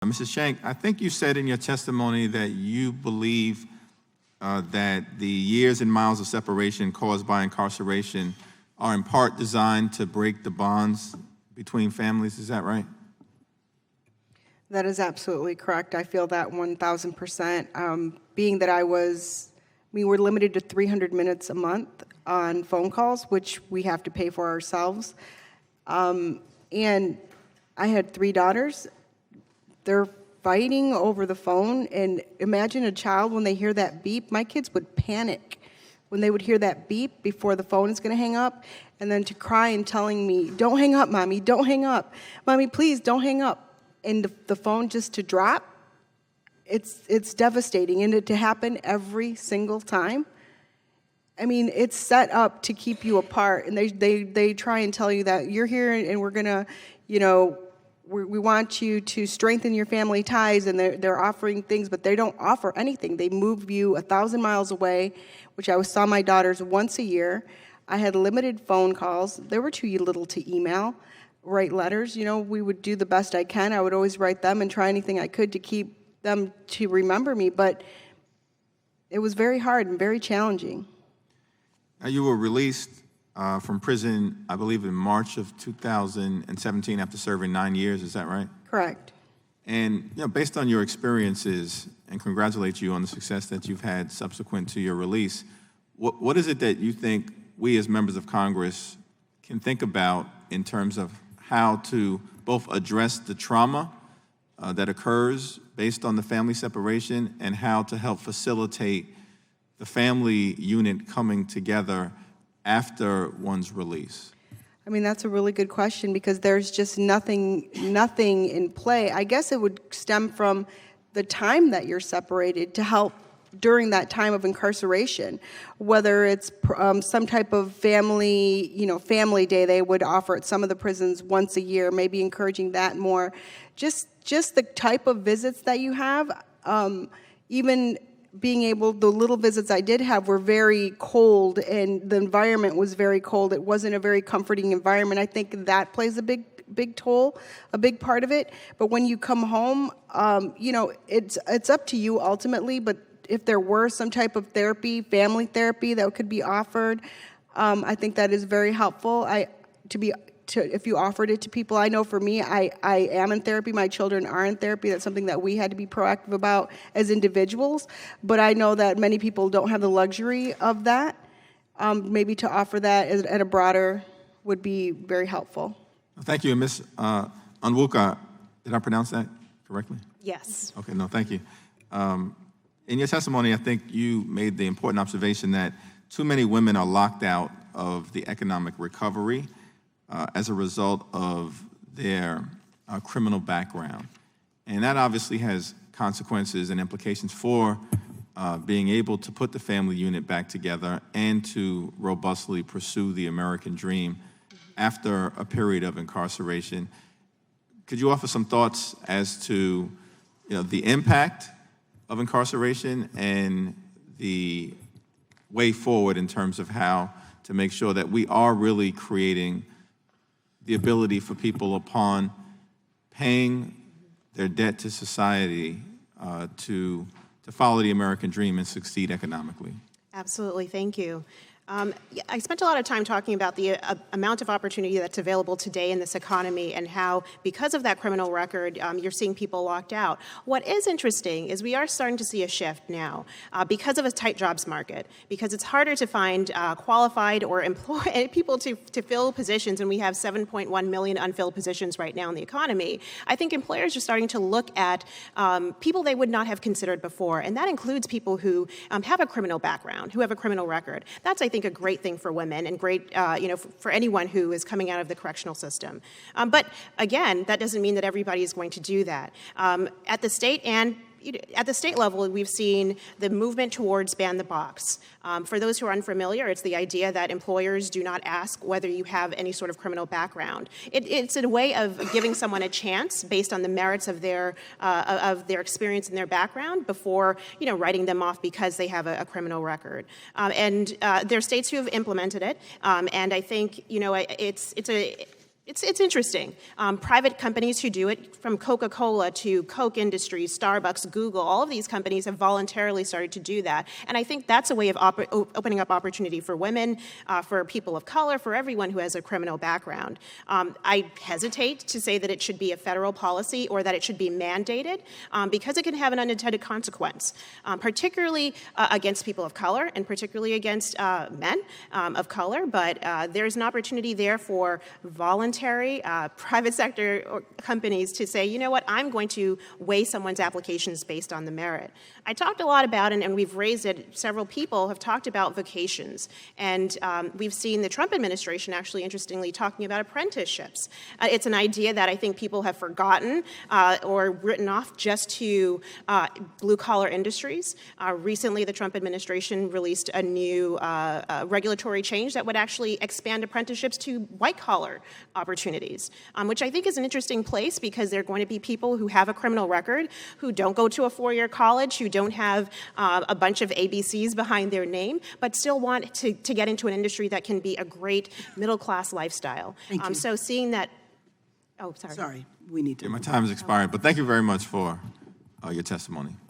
Mrs. Shank, I think you said in your testimony that you believe that the years and miles of separation caused by incarceration are in part designed to break the bonds between families. Is that right? That is absolutely correct. I feel that 1,000%. Being that we were limited to 300 minutes a month on phone calls, which we have to pay for ourselves. And I had 3 daughters. They're fighting over the phone, and imagine a child when they hear that beep. My kids would panic when they would hear that beep before the phone is going to hang up, and then to cry and telling me, "Don't hang up, Mommy, don't hang up. Mommy, please don't hang up." And the phone just to drop, it's devastating, and it to happen every single time. I mean, it's set up to keep you apart, and they try and tell you that you're here and we're gonna, we want you to strengthen your family ties, and they're offering things, but they don't offer anything. They move you 1,000 miles away, which I saw my daughters once a year. I had limited phone calls. They were too little to email, write letters. We would do the best I can. I would always write them and try anything I could to keep them to remember me, but it was very hard and very challenging. Now, you were released from prison, I believe, in March of 2017 after serving 9 years. Is that right? Correct. And based on your experiences, and congratulate you on the success that you've had subsequent to your release, what is it that you think we as members of Congress can think about in terms of how to both address the trauma that occurs based on the family separation and how to help facilitate the family unit coming together after one's release? I mean, that's a really good question because there's just nothing in play. I guess it would stem from the time that you're separated to help during that time of incarceration, whether it's some type of family day they would offer at some of the prisons once a year, maybe encouraging that more. Just the type of visits that you have, even being able, the little visits I did have were very cold and the environment was very cold. It wasn't a very comforting environment. I think that plays a big toll, a big part of it. But when you come home, it's up to you ultimately, but if there were some type of therapy, family therapy that could be offered, I think that is very helpful. If you offered it to people, I know for me, I am in therapy. My children are in therapy. That's something that we had to be proactive about as individuals. But I know that many people don't have the luxury of that. Maybe to offer that at a broader would be very helpful. Thank you, Ms. Onwuka. Did I pronounce that correctly? Yes. Okay, no, thank you. In your testimony, I think you made the important observation that too many women are locked out of the economic recovery as a result of their criminal background. And that obviously has consequences and implications for being able to put the family unit back together and to robustly pursue the American dream after a period of incarceration. Could you offer some thoughts as to the impact of incarceration and the way forward in terms of how to make sure that we are really creating the ability for people upon paying their debt to society to follow the American dream and succeed economically? Absolutely, thank you. I spent a lot of time talking about the amount of opportunity that's available today in this economy and how, because of that criminal record, you're seeing people locked out. What is interesting is we are starting to see a shift now because of a tight jobs market, because it's harder to find qualified or people to fill positions, and we have 7.1 million unfilled positions right now in the economy. I think employers are starting to look at people they would not have considered before, and that includes people who have a criminal background, who have a criminal record. That's, I think, a great thing for women and great, for anyone who is coming out of the correctional system. But again, that doesn't mean that everybody is going to do that. At the state level, we've seen the movement towards ban the box. For those who are unfamiliar, it's the idea that employers do not ask whether you have any sort of criminal background. It's a way of giving someone a chance based on the merits of their experience and their background before writing them off because they have a criminal record. And there are states who have implemented it, and I think It's interesting. Private companies who do it, from Coca-Cola to Coke Industries, Starbucks, Google, all of these companies have voluntarily started to do that. And I think that's a way of opening up opportunity for women, for people of color, for everyone who has a criminal background. I hesitate to say that it should be a federal policy or that it should be mandated, because it can have an unintended consequence, particularly against people of color and particularly against men of color. But there's an opportunity there for voluntary private sector companies to say, you know what, I'm going to weigh someone's applications based on the merit. I talked a lot about, and we've raised it, several people have talked about vacations. And we've seen the Trump administration actually, interestingly, talking about apprenticeships. It's an idea that I think people have forgotten or written off just to blue-collar industries. Recently, the Trump administration released a new regulatory change that would actually expand apprenticeships to white-collar opportunities, which I think is an interesting place because there are going to be people who have a criminal record, who don't go to a four-year college, who don't have a bunch of ABCs behind their name, but still want to get into an industry that can be a great middle-class lifestyle. Thank you. So seeing that, oh, sorry. Sorry, we need to. Yeah, my time has expired, but thank you very much for your testimony.